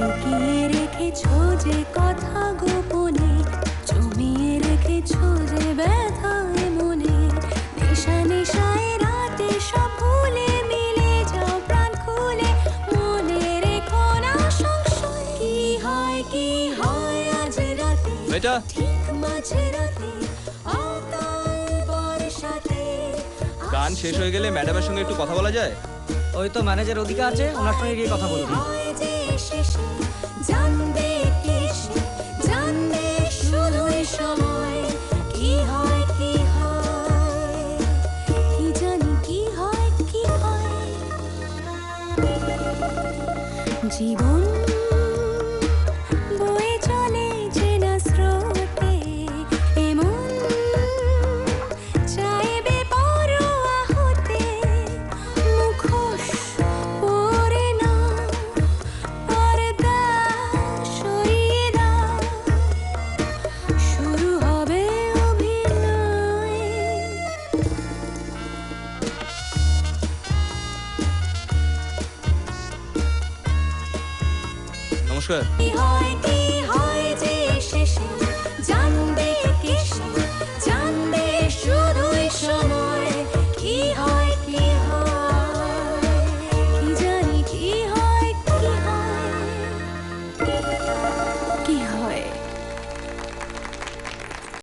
লুকিয়ে রেখেছো যে কথা গোপনে, জমিয়ে রেখেছো যে ব্যথায় মনে, নেশা নেশায় রাতে সব ভুলে মিলে যাও প্রাণ খুলে, মনে রেখো না সংশয়। কি হয় আজ রাতে, বেটা ঠিক মাঝে রাতে, আকাল বর্ষাতে। গান শেষ হয়ে গেলে ম্যাডামের সঙ্গে একটু কথা বলা যায়? ওই তো ম্যানেজার ওদিকে আছে, ওনার সঙ্গে গিয়ে কথা বলবি। হয় যে শেষে জানবে কে সে, জানবে শুধুই সময়। কি হয় কি জানি কি হয় জীবন বয়ে চলে চেনা স্রোতে, এমন চাইবে পরোয়া হতে, মুখোশ পরে না, পর্দা সরিয়ে দাও, শুরু হবে অভিনয়। নমস্কার। কি হয় কি